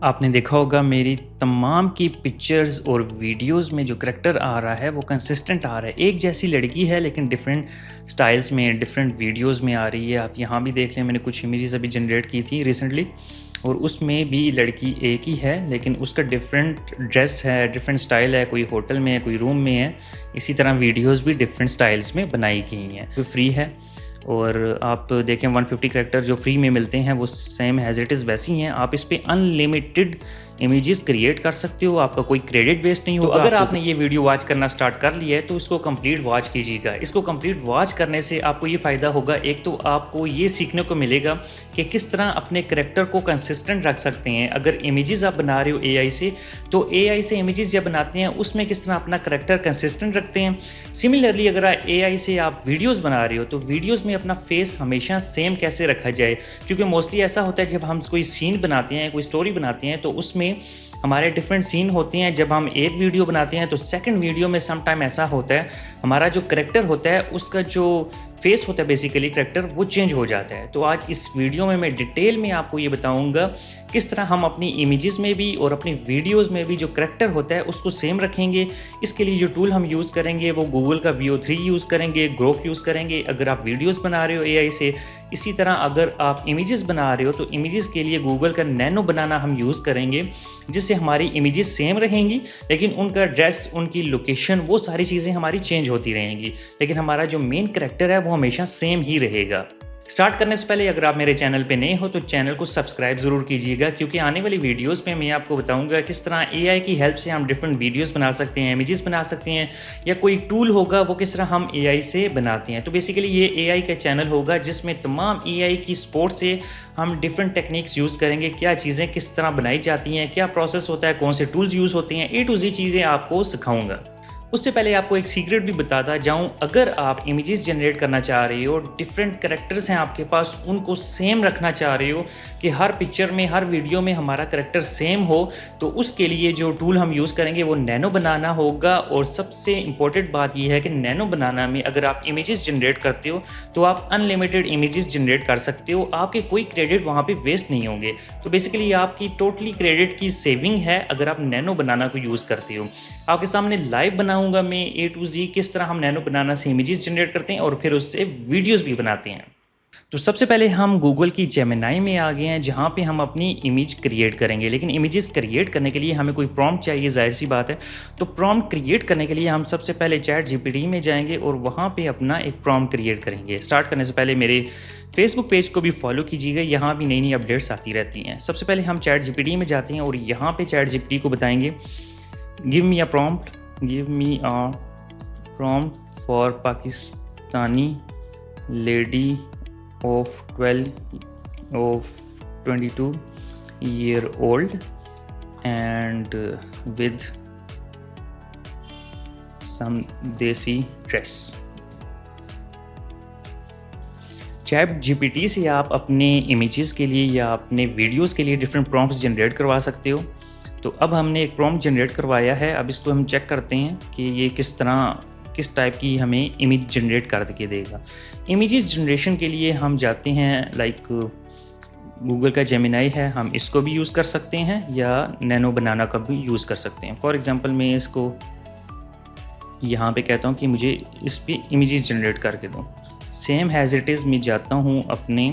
आपने देखा होगा मेरी तमाम की पिक्चर्स और वीडियोस में जो करैक्टर आ रहा है वो कंसिस्टेंट आ रहा है। एक जैसी लड़की है लेकिन डिफरेंट स्टाइल्स में डिफरेंट वीडियोस में आ रही है। आप यहाँ भी देख लें, मैंने कुछ इमेजेस अभी जनरेट की थी रिसेंटली और उसमें भी लड़की एक ही है लेकिन उसका डिफरेंट ड्रेस है, डिफरेंट स्टाइल है, कोई होटल में है, कोई रूम में है। इसी तरह वीडियोस भी डिफरेंट स्टाइल्स में बनाई गई हैं। तो फ्री है और आप देखें 150 करैक्टर जो फ्री में मिलते हैं वो सेम एज इट इज़ वैसी हैं। आप इस पे अनलिमिटेड इमेजेस क्रिएट कर सकते हो, आपका कोई क्रेडिट वेस्ट नहीं होगा। तो अगर आपने ये वीडियो वॉच करना स्टार्ट कर लिया है तो इसको कंप्लीट वॉच कीजिएगा। इसको कंप्लीट वॉच करने से आपको ये फ़ायदा होगा, एक तो आपको ये सीखने को मिलेगा कि किस तरह अपने करैक्टर को कंसिस्टेंट रख सकते हैं। अगर इमेजेस आप बना रहे हो एआई से, तो एआई से इमेजेस जब बनाते हैं उसमें किस तरह अपना करैक्टर कंसिस्टेंट रखते हैं। सिमिलरली अगर एआई से आप वीडियोज़ बना रहे हो तो वीडियोज़ में अपना फेस हमेशा सेम कैसे रखा जाए, क्योंकि मोस्टली ऐसा होता है जब हम कोई सीन बनाते हैं, कोई स्टोरी बनाते हैं तो उसमें हमारे डिफरेंट सीन होते हैं। जब हम एक वीडियो बनाते हैं तो सेकंड वीडियो में सम टाइम ऐसा होता है हमारा जो करैक्टर होता है उसका जो फेस होता है बेसिकली करैक्टर वो चेंज हो जाता है। तो आज इस वीडियो में मैं डिटेल में आपको ये बताऊंगा किस तरह हम अपनी इमेजेस में भी और अपनी वीडियोस में भी जो करैक्टर होता है उसको सेम रखेंगे। इसके लिए जो टूल हम यूज़ करेंगे वो गूगल का VO3 यूज़ करेंगे, ग्रोक यूज़ करेंगे अगर आप वीडियोस बना रहे हो एआई से। इसी तरह अगर आप इमेजेस बना रहे हो तो इमेजेस के लिए गूगल का नैनो बनाना हम यूज़ करेंगे, जिससे हमारी इमेजेस सेम रहेंगी लेकिन उनका ड्रेस, उनकी लोकेशन, वो सारी चीज़ें हमारी चेंज होती रहेंगी लेकिन हमारा जो मेन करैक्टर है वो हमेशा सेम ही रहेगा। स्टार्ट करने से पहले अगर आप मेरे चैनल पे नए हो तो चैनल को सब्सक्राइब ज़रूर कीजिएगा, क्योंकि आने वाली वीडियोस में मैं आपको बताऊंगा किस तरह एआई की हेल्प से हम डिफरेंट वीडियोस बना सकते हैं, इमेजेस बना सकते हैं, या कोई टूल होगा वो किस तरह हम एआई से बनाते हैं। तो बेसिकली ये एआई का चैनल होगा जिसमें तमाम एआई की सपोर्ट से हम डिफरेंट टेक्निक्स यूज़ करेंगे, क्या चीज़ें किस तरह बनाई जाती हैं, क्या प्रोसेस होता है, कौन से टूल्स यूज़ होते हैं, A to Z चीज़ें आपको सिखाऊंगा। उससे पहले आपको एक सीक्रेट भी बताता जाऊं, अगर आप इमेजेस जनरेट करना चाह रहे हो, डिफरेंट करैक्टर्स हैं आपके पास, उनको सेम रखना चाह रहे हो कि हर पिक्चर में, हर वीडियो में हमारा करैक्टर सेम हो, तो उसके लिए जो टूल हम यूज़ करेंगे वो नैनो बनाना होगा। और सबसे इम्पोर्टेंट बात यह है कि नैनो बनाना में अगर आप इमेजेस जनरेट करते हो तो आप अनलिमिटेड इमेजेस जनरेट कर सकते हो, आपके कोई क्रेडिट वहाँ पर वेस्ट नहीं होंगे। तो बेसिकली आपकी टोटली क्रेडिट की सेविंग है अगर आप नैनो बनाना को यूज़ करते हो। आपके सामने लाइव बनाऊंगा मैं A to Z किस तरह हम नैनो बनाना से इमेजेस जनरेट करते हैं और फिर उससे वीडियोस भी बनाते हैं। तो सबसे पहले हम गूगल की जेमिनी में आ गए हैं जहाँ पे हम अपनी इमेज क्रिएट करेंगे। लेकिन इमेजेस क्रिएट करने के लिए हमें कोई प्रॉम्प्ट चाहिए, जाहिर सी बात है। तो प्रॉम्प्ट क्रिएट करने के लिए हम सबसे पहले ChatGPT में जाएंगे और वहाँ पे अपना एक प्रॉम्प्ट क्रिएट करेंगे। स्टार्ट करने से पहले मेरे फेसबुक पेज को भी फॉलो कीजिएगा, यहाँ भी नई नई अपडेट्स आती रहती हैं। सबसे पहले हम ChatGPT में जाते हैं और यहाँ पर ChatGPT को बताएंगे give me a prompt for Pakistani lady of 22 year old and with some desi dress। ChatGPT से आप अपने इमेजेस के लिए या अपने वीडियोस के लिए डिफरेंट प्रॉम्प्ट्स जनरेट करवा सकते हो। तो अब हमने एक प्रॉम्प्ट जनरेट करवाया है, अब इसको हम चेक करते हैं कि ये किस टाइप की हमें इमेज जनरेट कर के देगा। इमेजेस जनरेशन के लिए हम जाते हैं लाइक गूगल का जेमिनी है, हम इसको भी यूज़ कर सकते हैं या नैनो बनाना का भी यूज़ कर सकते हैं। फॉर एग्जांपल मैं इसको यहाँ पे कहता हूँ कि मुझे इस पे इमेजेस जनरेट करके दो। सेम एज इट इज़ मैं जाता हूँ अपने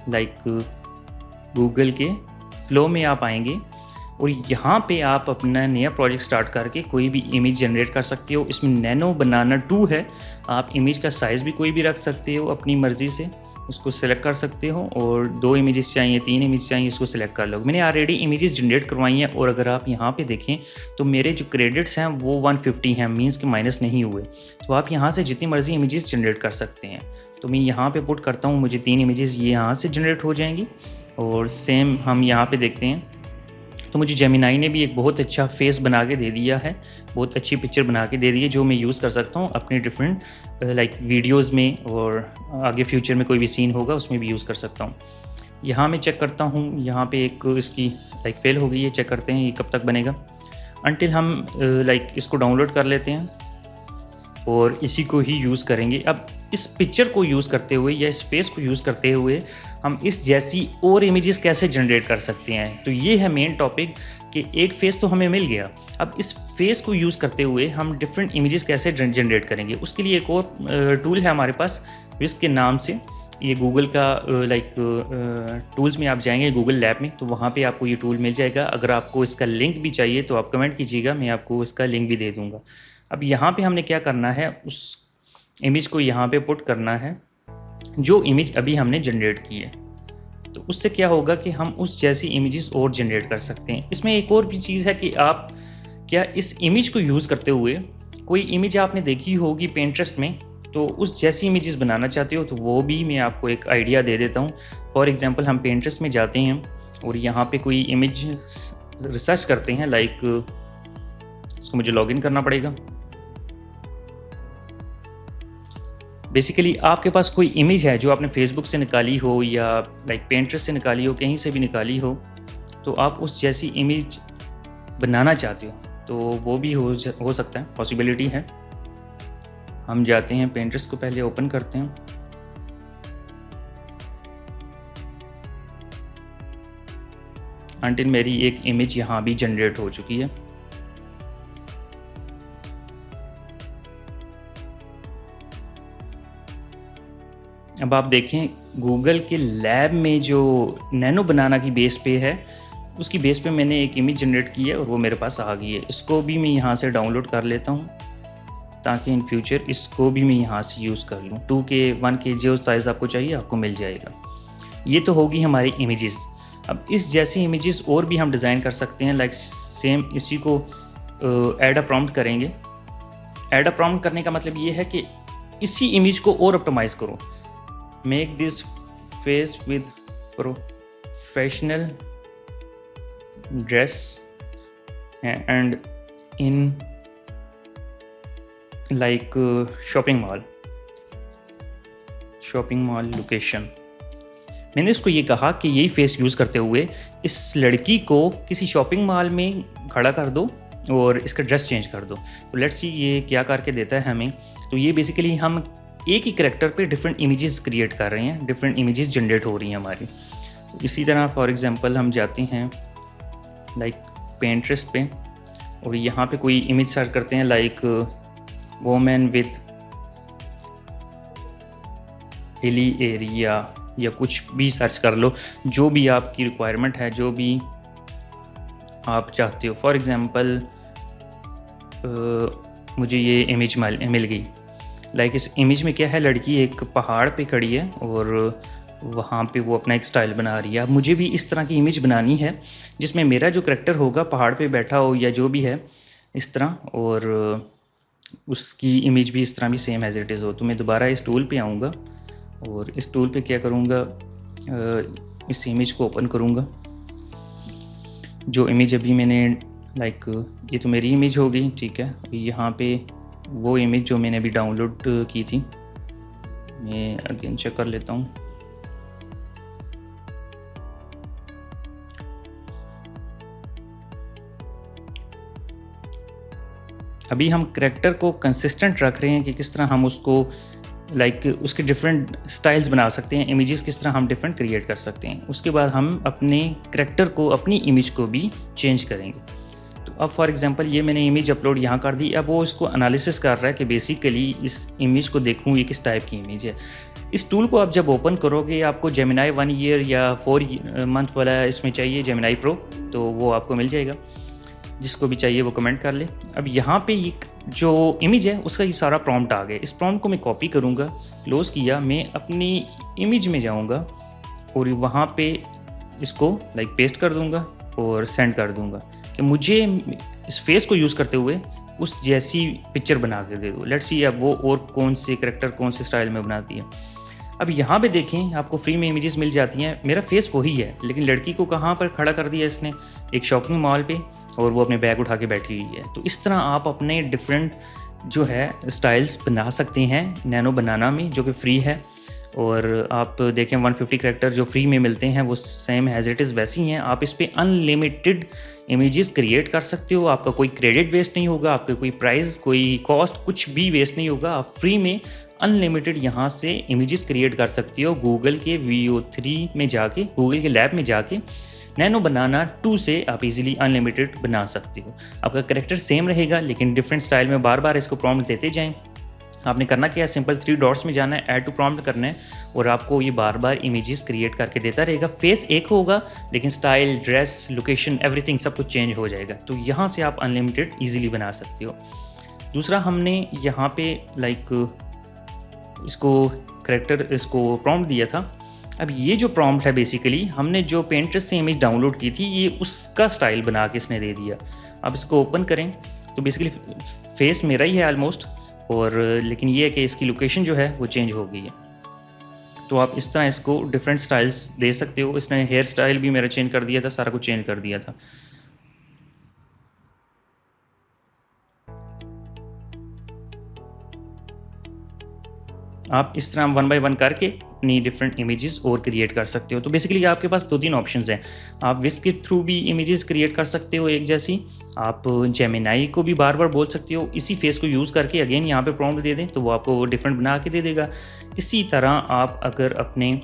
लाइक गूगल के फ्लो में आप आएंगे और यहाँ पे आप अपना नया प्रोजेक्ट स्टार्ट करके कोई भी इमेज जनरेट कर सकते हो। इसमें नैनो बनाना 2 है, आप इमेज का साइज़ भी कोई भी रख सकते हो अपनी मर्ज़ी से, उसको सिलेक्ट कर सकते हो। और 2 इमेजेस चाहिए, 3 इमेज चाहिए, उसको सिलेक्ट कर लो। मैंने ऑलरेडी इमेजेस जनरेट करवाई हैं और अगर आप यहाँ पे देखें तो मेरे जो क्रेडिट्स हैं वो 150 हैं, मीन्स के माइनस नहीं हुए। तो आप यहाँ से जितनी मर्ज़ी इमेजेस जनरेट कर सकते हैं। तो मैं यहाँ पर पुट करता हूँ, मुझे 3 इमेजेस ये यहाँ से जनरेट हो जाएंगी। और सेम हम यहाँ पर देखते हैं तो मुझे जेमिनी ने भी एक बहुत अच्छा फेस बना के दे दिया है, बहुत अच्छी पिक्चर बना के दे दी है जो मैं यूज़ कर सकता हूँ अपने डिफरेंट लाइक वीडियोस में, और आगे फ्यूचर में कोई भी सीन होगा उसमें भी यूज़ कर सकता हूँ। यहाँ मैं चेक करता हूँ, यहाँ पे एक इसकी लाइक फेल हो गई है, चेक करते हैं ये कब तक बनेगा। अनटिल हम लाइक इसको डाउनलोड कर लेते हैं और इसी को ही यूज़ करेंगे। अब इस पिक्चर को यूज़ करते हुए या इस फेस को यूज़ करते हुए हम इस जैसी और इमेजेस कैसे जनरेट कर सकते हैं। तो ये है मेन टॉपिक कि एक फेस तो हमें मिल गया, अब इस फेस को यूज़ करते हुए हम डिफरेंट इमेजेस कैसे जनरेट करेंगे। उसके लिए एक और टूल है हमारे पास विस्क के नाम से। ये गूगल का टूल्स में आप जाएंगे गूगल लैब में, तो वहाँ पे आपको ये टूल मिल जाएगा। अगर आपको इसका लिंक भी चाहिए तो आप कमेंट कीजिएगा, मैं आपको इसका लिंक भी दे दूँगा। अब यहाँ पे हमने क्या करना है, उस इमेज को यहाँ पे पुट करना है जो इमेज अभी हमने जनरेट की है। तो उससे क्या होगा कि हम उस जैसी इमेजेस और जनरेट कर सकते हैं। इसमें एक और भी चीज़ है कि आप क्या इस इमेज को यूज़ करते हुए कोई इमेज आपने देखी होगी पिंटरेस्ट में, तो उस जैसी इमेजेस बनाना चाहते हो तो वो भी मैं आपको एक आइडिया दे देता हूँ। फॉर एग्जांपल हम पिंटरेस्ट में जाते हैं और यहाँ पे कोई इमेज रिसर्च करते हैं, लाइक इसको मुझे लॉगिन करना पड़ेगा। बेसिकली आपके पास कोई इमेज है जो आपने फेसबुक से निकाली हो या लाइक पिंटरेस्ट से निकाली हो, कहीं से भी निकाली हो, तो आप उस जैसी इमेज बनाना चाहते हो तो वो भी हो सकता है, पॉसिबिलिटी है। हम जाते हैं पिंटरेस्ट को पहले ओपन करते हैं। अंटिल मेरी एक इमेज यहाँ भी जनरेट हो चुकी है। अब आप देखें गूगल के लैब में जो नैनो बनाना की बेस पे है, उसकी बेस पे मैंने एक इमेज जनरेट की है और वो मेरे पास आ गई है। इसको भी मैं यहाँ से डाउनलोड कर लेता हूँ ताकि इन फ्यूचर इसको भी मैं यहाँ से यूज़ कर लूँ। 2K 1K जो साइज़ आपको चाहिए आपको मिल जाएगा। ये तो होगी हमारी इमेजेस। अब इस जैसी इमेजेस और भी हम डिज़ाइन कर सकते हैं, लाइक सेम इसी को ऐड अ प्रॉम्प्ट करेंगे। ऐड अ प्रॉम्प्ट करने का मतलब ये है कि इसी इमेज को और ऑप्टिमाइज़ करो। Make this face with professional dress and in like shopping mall location. मैंने इसको ये कहा कि यही फेस यूज़ करते हुए इस लड़की को किसी शॉपिंग मॉल में खड़ा कर दो और इसका ड्रेस चेंज कर दो। तो लेट्स सी ये क्या करके देता है हमें। तो ये बेसिकली हम एक ही करैक्टर पे डिफरेंट इमेजेस क्रिएट कर रहे हैं, डिफरेंट इमेजेस जनरेट हो रही हैं हमारी। तो इसी तरह फॉर एग्जांपल हम जाते हैं लाइक पिंटरेस्ट पे और यहाँ पे कोई इमेज सर्च करते हैं, like women with hilly area या कुछ भी सर्च कर लो, जो भी आपकी रिक्वायरमेंट है, जो भी आप चाहते हो। फॉर एग्जांपल मुझे ये इमेज मिल गई। लाइक इस इमेज में क्या है, लड़की एक पहाड़ पे खड़ी है और वहाँ पे वो अपना एक स्टाइल बना रही है। अब मुझे भी इस तरह की इमेज बनानी है जिसमें मेरा जो करैक्टर होगा पहाड़ पे बैठा हो या जो भी है इस तरह, और उसकी इमेज भी इस तरह भी सेम एज इट इज़ हो। तो मैं दोबारा इस टूल पे आऊँगा और इस टूल पे क्या करूँगा, इस इमेज को ओपन करूँगा। जो इमेज अभी मैंने लाइक ये तो मेरी इमेज हो गई, ठीक है। अभी यहाँ पे वो इमेज जो मैंने अभी डाउनलोड की थी, मैं अगेन चेक कर लेता हूँ। अभी हम करैक्टर को कंसिस्टेंट रख रहे हैं कि किस तरह हम उसको लाइक उसके डिफरेंट स्टाइल्स बना सकते हैं, इमेजेस किस तरह हम डिफरेंट क्रिएट कर सकते हैं। उसके बाद हम अपने करैक्टर को, अपनी इमेज को भी चेंज करेंगे। तो अब फॉर एग्जांपल ये मैंने इमेज अपलोड यहाँ कर दी। अब वो इसको एनालिसिस कर रहा है कि बेसिकली इस इमेज को देखूँ ये किस टाइप की इमेज है। इस टूल को आप जब ओपन करोगे आपको जेमिनाई 1 ईयर या 4 मंथ वाला इसमें चाहिए, जेमिनाई प्रो, तो वो आपको मिल जाएगा। जिसको भी चाहिए वो कमेंट कर ले। अब यहाँ पे ये जो इमेज है उसका ये सारा प्रॉम्प्ट आ गया। इस प्रॉम्प्ट को मैं कॉपी करूँगा, क्लोज़ किया, मैं अपनी इमेज में जाऊँगा और वहाँ पे इसको लाइक पेस्ट कर दूँगा और सेंड कर दूँगा कि मुझे इस फेस को यूज़ करते हुए उस जैसी पिक्चर बना के दे दो। लेट्स सी अब वो और कौन से करैक्टर कौन से स्टाइल में बनाती है। अब यहाँ पे देखें आपको फ्री में इमेजेस मिल जाती हैं। मेरा फेस वही है लेकिन लड़की को कहाँ पर खड़ा कर दिया इसने, एक शॉपिंग मॉल पे, और वो अपने बैग उठा के बैठी हुई है। तो इस तरह आप अपने डिफरेंट जो है स्टाइल्स बना सकते हैं नैनो बनाना में, जो कि फ्री है और आप देखें 150 करैक्टर जो फ्री में मिलते हैं वो सेम एज इट इज़ वैसी हैं। आप इस पर अनलिमिटेड इमेजेस क्रिएट कर सकते हो, आपका कोई क्रेडिट वेस्ट नहीं होगा, आपका कोई प्राइस कोई कॉस्ट कुछ भी वेस्ट नहीं होगा। आप फ्री में अनलिमिटेड यहाँ से इमेजेस क्रिएट कर सकते हो। गूगल के VO3 में जाके, गूगल के लैब में जाके नैनो बनाना 2 से आप इजीली अनलिमिटेड बना सकते हो। आपका कैरेक्टर सेम रहेगा लेकिन डिफरेंट स्टाइल में बार बार इसको प्रॉम्प्ट देते जाएं। आपने करना क्या है, सिंपल 3 डॉट्स में जाना है, ऐड टू प्रॉम्प्ट करना है और आपको ये बार बार इमेजेस क्रिएट करके देता रहेगा। फेस एक होगा लेकिन स्टाइल, ड्रेस, लोकेशन, एवरीथिंग सब कुछ चेंज हो जाएगा। तो यहाँ से आप अनलिमिटेड ईजिली बना सकते हो। दूसरा, हमने यहाँ पे इसको करेक्टर इसको प्रॉम्प्ट दिया था। अब ये जो प्रॉम्प्ट है बेसिकली हमने जो पेंटरेस्ट से इमेज डाउनलोड की थी ये उसका स्टाइल बना के इसने दे दिया। अब इसको ओपन करें तो बेसिकली फेस मेरा ही है ऑलमोस्ट, और लेकिन ये है कि इसकी लोकेशन जो है वो चेंज हो गई है। तो आप इस तरह इसको डिफरेंट स्टाइल्स दे सकते हो। इसने हेयर स्टाइल भी मेरा चेंज कर दिया था, सारा कुछ चेंज कर दिया था। आप इस तरह 1 बाय 1 करके अपनी डिफरेंट इमेजेस और क्रिएट कर सकते हो। तो बेसिकली आपके पास 2-3 ऑप्शंस हैं। आप विस्क के थ्रू भी इमेजेस क्रिएट कर सकते हो एक जैसी। आप जेमिनाई को भी बार बार बोल सकते हो, इसी फेस को यूज़ करके अगेन यहाँ पे प्रॉम्प्ट दे दें तो वो आपको डिफरेंट बना के दे देगा। इसी तरह आप अगर अपने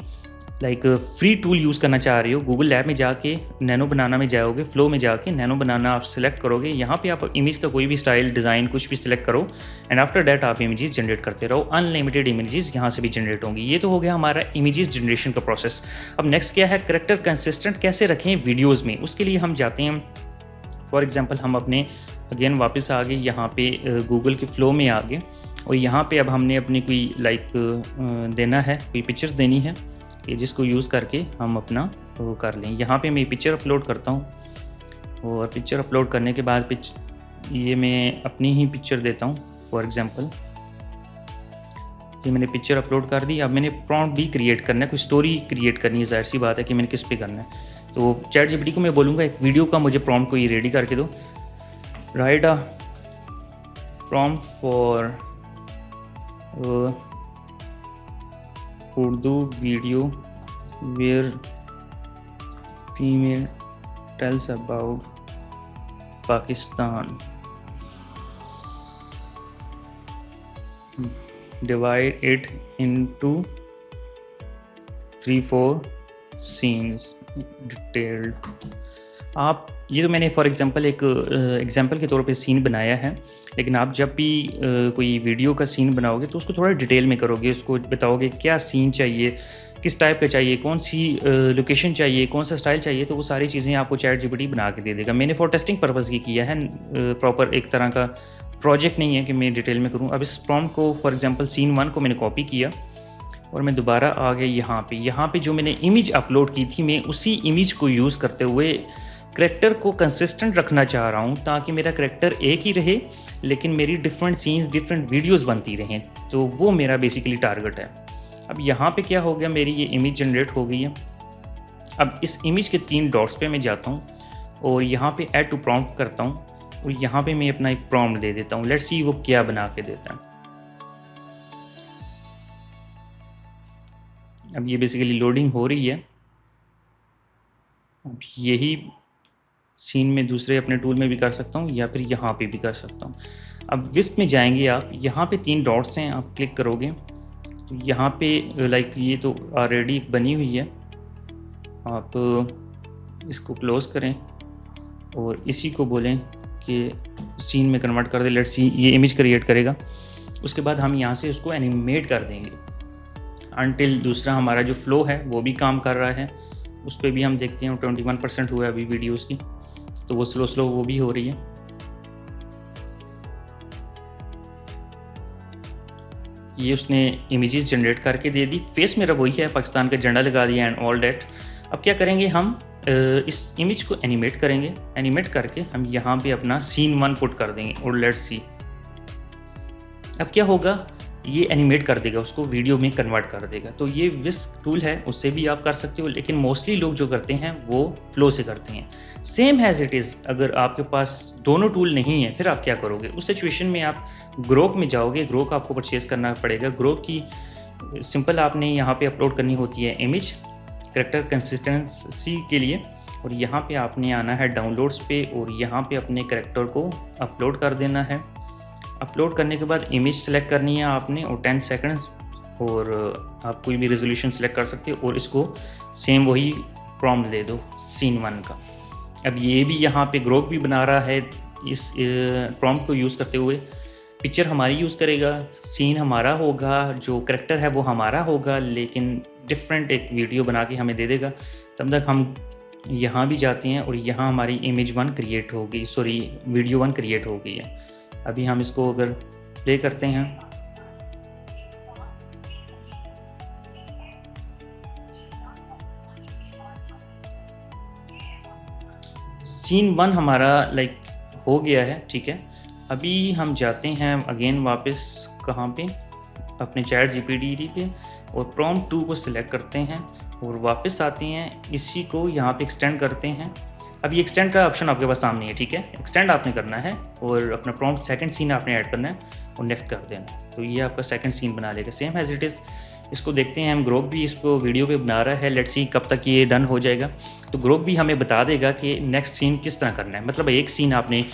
फ्री टूल यूज़ करना चाह रहे हो, गूगल लैब में जाके नैनो बनाना में जाओगे, फ्लो में जाके नैनो बनाना आप सिलेक्ट करोगे। यहाँ पे आप इमेज का कोई भी स्टाइल, डिज़ाइन कुछ भी सिलेक्ट करो एंड आफ्टर दैट आप इमेजेस जनरेट करते रहो। अनलिमिटेड इमेजेस यहाँ से भी जनरेट होंगी। ये तो हो गया हमारा इमेजेस जनरेशन का प्रोसेस। अब नेक्स्ट क्या है, कैरेक्टर कंसिस्टेंट कैसे रखें वीडियोज़ में। उसके लिए हम जाते हैं, फॉर एग्जाम्पल हम अपने अगेन वापस आ गए यहाँ पे गूगल के फ्लो में आ गए और यहाँ पे अब हमने अपनी कोई देना है, कोई पिक्चर्स देनी है कि जिसको यूज़ करके हम अपना वो कर लें। यहाँ पे मैं पिक्चर अपलोड करता हूँ और पिक्चर अपलोड करने के बाद ये मैं अपनी ही पिक्चर देता हूँ। फॉर एग्जांपल ये मैंने पिक्चर अपलोड कर दी। अब मैंने प्रॉम्प्ट भी क्रिएट करना है, कोई स्टोरी क्रिएट करनी है। जाहिर सी बात है कि मैंने किस पे करना है। तो चैट जीपीटी को मैं बोलूँगा एक वीडियो का मुझे प्रॉम्प्ट को ये रेडी करके दो। Right a prompt for Urdu video where female tells about Pakistan. Divide it into 3-4 scenes detailed. आप ये तो मैंने फॉर एग्जांपल एक एग्जांपल के तौर पे सीन बनाया है, लेकिन आप जब भी कोई वीडियो का सीन बनाओगे तो उसको थोड़ा डिटेल में करोगे। उसको बताओगे क्या सीन चाहिए, किस टाइप का चाहिए, कौन सी लोकेशन चाहिए, कौन सा स्टाइल चाहिए, तो वो सारी चीज़ें आपको चैट जीपीटी बना के दे देगा। मैंने फॉर टेस्टिंग पर्पज़ की किया है, प्रॉपर एक तरह का प्रोजेक्ट नहीं है कि मैं डिटेल में करूँ। अब इस प्रॉम्प्ट को फॉर एग्जाम्पल सीन 1 को मैंने कॉपी किया और मैं दोबारा आ गया यहाँ पे जो मैंने इमेज अपलोड की थी, मैं उसी इमेज को यूज़ करते हुए करैक्टर को कंसिस्टेंट रखना चाह रहा हूँ ताकि मेरा करैक्टर एक ही रहे लेकिन मेरी डिफरेंट सीन्स, डिफरेंट वीडियोस बनती रहें। तो वो मेरा बेसिकली टारगेट है। अब यहाँ पे क्या हो गया, मेरी ये इमेज जनरेट हो गई है। अब इस इमेज के 3 डॉट्स पे मैं जाता हूँ और यहाँ पे ऐड टू प्रॉम्प्ट करता हूँ और यहाँ पे मैं अपना एक प्रॉम्प्ट दे देता हूँ। लेट्स सी वो क्या बना के देता है। अब ये बेसिकली लोडिंग हो रही है। अब यही सीन में दूसरे अपने टूल में भी कर सकता हूँ या फिर यहाँ पे भी कर सकता हूँ। अब विस्क में जाएंगे आप, यहाँ पे 3 डॉट्स हैं, आप क्लिक करोगे तो यहाँ पे ये तो ऑलरेडी बनी हुई है। आप इसको क्लोज़ करें और इसी को बोलें कि सीन में कन्वर्ट कर दे। लेट्स सी ये इमेज क्रिएट करेगा। उसके बाद हम यहाँ से उसको एनिमेट कर देंगे अनटिल दूसरा हमारा जो फ्लो है वो भी काम कर रहा है। उस पर भी हम देखते हैं 21% हुआ है अभी वीडियोस की, तो वो स्लो वो भी हो रही है। ये उसने इमेजेस जनरेट करके दे दी। फेस मेरा वही है, पाकिस्तान का झंडा लगा दिया एंड ऑल डैट। अब क्या करेंगे, हम इस इमेज को एनिमेट करेंगे। एनिमेट करके हम यहाँ पे अपना सीन 1 पुट कर देंगे और लेट्स सी अब क्या होगा, ये एनिमेट कर देगा, उसको वीडियो में कन्वर्ट कर देगा। तो ये विस्क टूल है, उससे भी आप कर सकते हो, लेकिन मोस्टली लोग जो करते हैं वो फ्लो से करते हैं। सेम एज इट इज़ अगर आपके पास दोनों टूल नहीं है फिर आप क्या करोगे, उस सिचुएशन में आप ग्रोक में जाओगे। ग्रोक आपको परचेज़ करना पड़ेगा। ग्रोक की सिंपल आपने यहाँ पे अपलोड करनी होती है इमेज करैक्टर कंसिस्टेंसी के लिए, और यहाँ पे आपने आना है डाउनलोड्स पे और यहाँ पे अपने करैक्टर को अपलोड कर देना है। अपलोड करने के बाद इमेज सेलेक्ट करनी है आपने और 10 सेकंड्स, और आप कोई भी रेजोल्यूशन सेलेक्ट कर सकते हो और इसको सेम वही प्रॉम्प्ट दे दो सीन 1 का। अब ये भी यहाँ पे ग्रोक भी बना रहा है इस प्रॉम्प्ट को यूज़ करते हुए। पिक्चर हमारी यूज़ करेगा, सीन हमारा होगा, जो करैक्टर है वो हमारा होगा, लेकिन डिफरेंट एक वीडियो बना के हमें दे देगा। तब तक हम यहाँ भी जाते हैं और यहाँ हमारी इमेज 1 क्रिएट हो गई, सॉरी वीडियो 1 क्रिएट हो गई है। अभी हम इसको अगर प्ले करते हैं, सीन 1 हमारा लाइक हो गया है, ठीक है। अभी हम जाते हैं अगेन वापस कहाँ पे, अपने चैट जीपीटी पे, और प्रॉम्प्ट 2 को सिलेक्ट करते हैं और वापस आते हैं, इसी को यहाँ पे एक्सटेंड करते हैं। अब ये एक्सटेंड का ऑप्शन आपके पास सामने है, ठीक है। एक्सटेंड आपने करना है और अपना प्रॉम्प्ट सेकंड सीन आपने ऐड करना है और नेक्स्ट कर देना, तो ये आपका सेकंड सीन बना लेगा सेम एज इट इज़। इसको देखते हैं हम, ग्रोक भी इसको वीडियो पे बना रहा है, लेट्स सी कब तक ये डन हो जाएगा। तो ग्रोक भी हमें बता देगा कि नेक्स्ट सीन किस तरह करना है। मतलब एक सीन आपने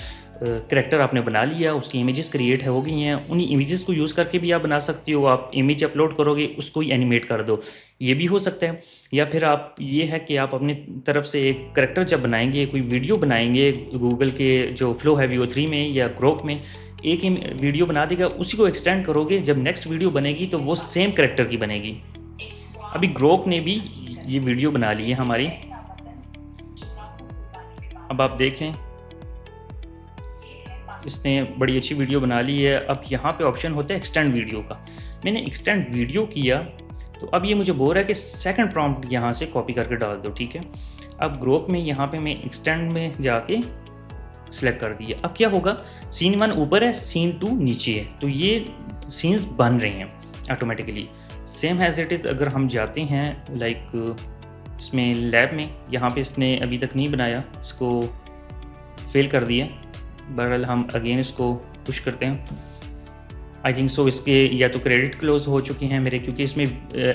करैक्टर आपने बना लिया, उसकी इमेजेस क्रिएट हो गई हैं, उन्हीं इमेजेस को यूज़ करके भी आप बना सकती हो। आप इमेज अपलोड करोगे, उसको ही एनिमेट कर दो, ये भी हो सकता है। या फिर आप ये है कि आप अपनी तरफ से एक करैक्टर जब बनाएंगे, कोई वीडियो बनाएंगे, गूगल के जो फ्लो है VO3 में या ग्रोक में एक ही वीडियो बना देगा, उसी को एक्सटेंड करोगे, जब नेक्स्ट वीडियो बनेगी तो वो सेम करैक्टर की बनेगी। अभी ग्रोक ने भी ये वीडियो बना ली है हमारी, अब आप देखें इसने बड़ी अच्छी वीडियो बना ली है। अब यहाँ पे ऑप्शन होता है एक्सटेंड वीडियो का, मैंने एक्सटेंड वीडियो किया तो अब ये मुझे बोल रहा है कि सेकंड प्रॉम्प्ट यहाँ से कॉपी करके डाल दो, ठीक है। अब ग्रोक में यहाँ पे मैं एक्सटेंड में जाके सिलेक्ट कर दिया। अब क्या होगा, सीन 1 ऊपर है, सीन 2 नीचे है, तो ये सीन्स बन रहे हैं automatically same as it is. अगर हम जाते हैं लाइक इसमें लैब में, यहाँ पे इसने अभी तक नहीं बनाया, इसको फेल कर दिया। बहरहाल हम अगेन इसको पुश करते हैं। आई थिंक सो इसके या तो क्रेडिट क्लोज हो चुके हैं मेरे, क्योंकि इसमें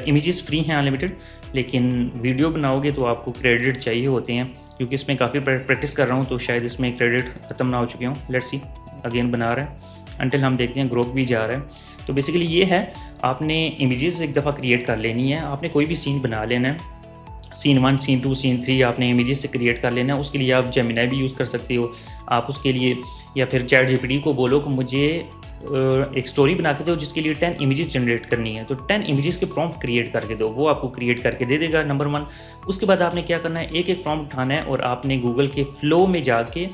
इमेजेस फ्री हैं अनलिमिटेड, लेकिन वीडियो बनाओगे तो आपको क्रेडिट चाहिए होते हैं। क्योंकि इसमें काफ़ी प्रैक्टिस कर रहा हूँ तो शायद इसमें क्रेडिट ख़त्म ना हो चुके हों। लेट्स सी, अगेन बना रहा है अंटिल हम देखते हैं ग्रोक भी जा रहा है। तो बेसिकली ये है, आपने इमेजेस एक दफ़ा क्रिएट कर लेनी है, आपने कोई भी सीन बना लेना है, सीन 1, सीन 2, सीन 3 आपने इमेजेस से क्रिएट कर लेना है। उसके लिए आप जेमिनी भी यूज़ कर सकते हो आप उसके लिए, या फिर चैट जीपीटी को बोलो कि मुझे एक स्टोरी बना के दो जिसके लिए 10 इमेजेस जनरेट करनी है, तो 10 इमेजेस के प्रॉम्प्ट क्रिएट करके दो, वो आपको क्रिएट करके दे देगा नंबर 1। उसके बाद आपने क्या करना है, एक एक प्रॉम्प्ट उठाना है और आपने गूगल के फ्लो में जाके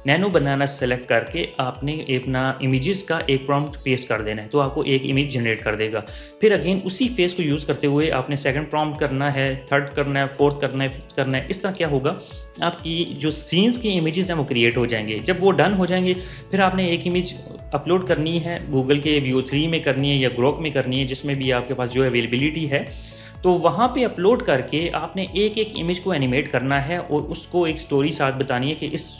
नैनो बनाना सेलेक्ट करके आपने अपना इमेजेस का एक प्रॉम्प्ट पेस्ट कर देना है, तो आपको एक इमेज जनरेट कर देगा। फिर अगेन उसी फेस को यूज़ करते हुए आपने सेकंड प्रॉम्प्ट करना है, थर्ड करना है, फोर्थ करना है, फिफ्थ करना है। इस तरह क्या होगा, आपकी जो सीन्स की इमेजेस हैं वो क्रिएट हो जाएंगे। जब वो डन हो जाएंगे फिर आपने एक इमेज अपलोड करनी है, गूगल के VO3 में करनी है या ग्रोक में करनी है, जिसमें भी आपके पास जो अवेलेबिलिटी है, तो वहाँ पे अपलोड करके आपने एक एक इमेज को एनिमेट करना है और उसको एक स्टोरी साथ बतानी है कि इस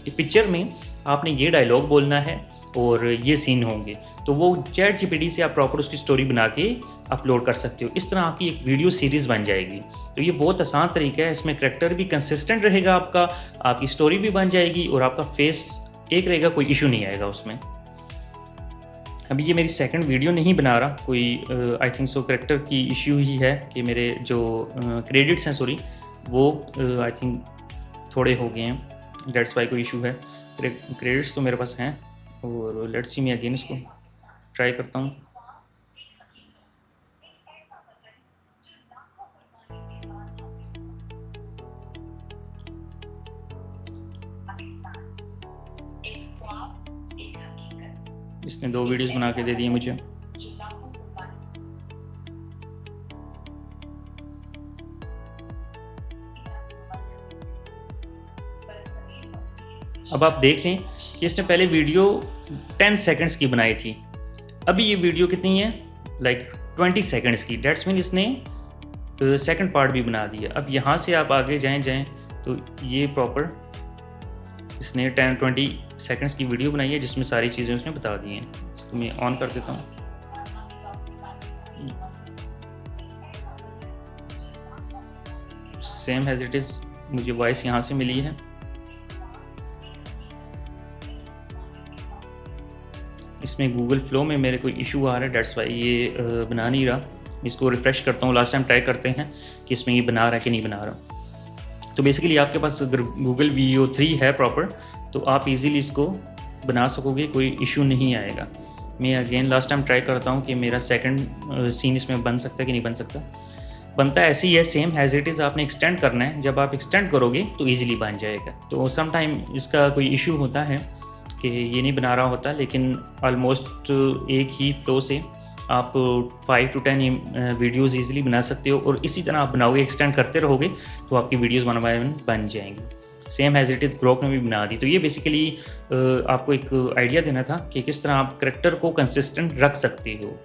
पिक्चर में आपने ये डायलॉग बोलना है और ये सीन होंगे। तो वो चैट जीपीटी से आप प्रॉपर उसकी स्टोरी बना के अपलोड कर सकते हो। इस तरह आपकी एक वीडियो सीरीज़ बन जाएगी। तो ये बहुत आसान तरीका है, इसमें करैक्टर भी कंसिस्टेंट रहेगा आपका, आपकी स्टोरी भी बन जाएगी और आपका फेस एक रहेगा, कोई इशू नहीं आएगा उसमें। अभी ये मेरी सेकंड वीडियो नहीं बना रहा, कोई आई थिंक सो करैक्टर की इश्यू ही है कि मेरे जो क्रेडिट्स हैं सॉरी वो आई थिंक थोड़े हो गए हैं, डेट्स वाई कोई इशू है। क्रेडिट्स तो मेरे पास हैं और लेट्स सी मैं अगेन इसको ट्राई करता हूँ। इसने 2 वीडियोस बना के दे दिए मुझे। अब आप देख लें कि इसने पहले वीडियो 10 सेकंड्स की बनाई थी, अभी ये वीडियो कितनी है, लाइक 20 सेकंड्स की। डेट्स मीन इसने सेकंड पार्ट भी बना दिया। अब यहाँ से आप आगे जाएं तो ये प्रॉपर इसने 10-20 सेकंड्स की वीडियो बनाई है जिसमें सारी चीज़ें उसने बता दी हैं। इसको मैं ऑन कर देता हूँ। सेम एज इट इज़ मुझे वॉइस यहाँ से मिली है। इसमें गूगल फ्लो में मेरे कोई इशू आ रहा है, डेट्स वाई ये बना नहीं रहा। इसको रिफ़्रेश करता हूँ, लास्ट टाइम ट्राई करते हैं कि इसमें ये बना रहा है कि नहीं बना रहा। तो बेसिकली आपके पास अगर गूगल वीओ 3 है प्रॉपर तो आप इजीली इसको बना सकोगे, कोई इशू नहीं आएगा। मैं अगेन लास्ट टाइम ट्राई करता हूँ कि मेरा सेकंड सीन इसमें बन सकता है कि नहीं बन सकता। बनता ऐसे ही है, सेम एज इट इज़। आपने एक्सटेंड करना है, जब आप एक्सटेंड करोगे तो ईजिली बन जाएगा। तो सम टाइम इसका कोई इशू होता है कि ये नहीं बना रहा होता, लेकिन ऑलमोस्ट एक ही फ्लो से आप 5 to 10 वीडियोज़ ईजिली बना सकते हो। और इसी तरह आप बनाओगे, एक्सटेंड करते रहोगे तो आपकी वीडियोज़ वन बाय वन बन जाएंगी। Same as it is Grok ने भी बना दी। तो ये बेसिकली आपको एक आइडिया देना था कि किस तरह आप करैक्टर को कंसिस्टेंट रख सकते हो।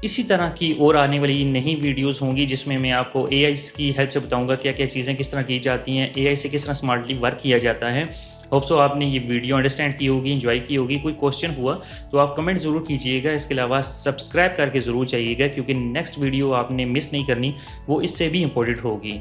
इसी तरह की और आने वाली नई वीडियोस होंगी जिसमें मैं आपको एआई की हेल्प से बताऊंगा क्या क्या चीज़ें किस तरह की जाती हैं, एआई से किस तरह स्मार्टली वर्क किया जाता है। होप सो आपने ये वीडियो अंडरस्टैंड की होगी, एंजॉय की होगी। कोई क्वेश्चन हुआ तो आप कमेंट ज़रूर कीजिएगा। इसके अलावा सब्सक्राइब करके ज़रूर जाइएगा, क्योंकि नेक्स्ट वीडियो आपने मिस नहीं करनी, वो इससे भी इम्पोर्टेंट होगी।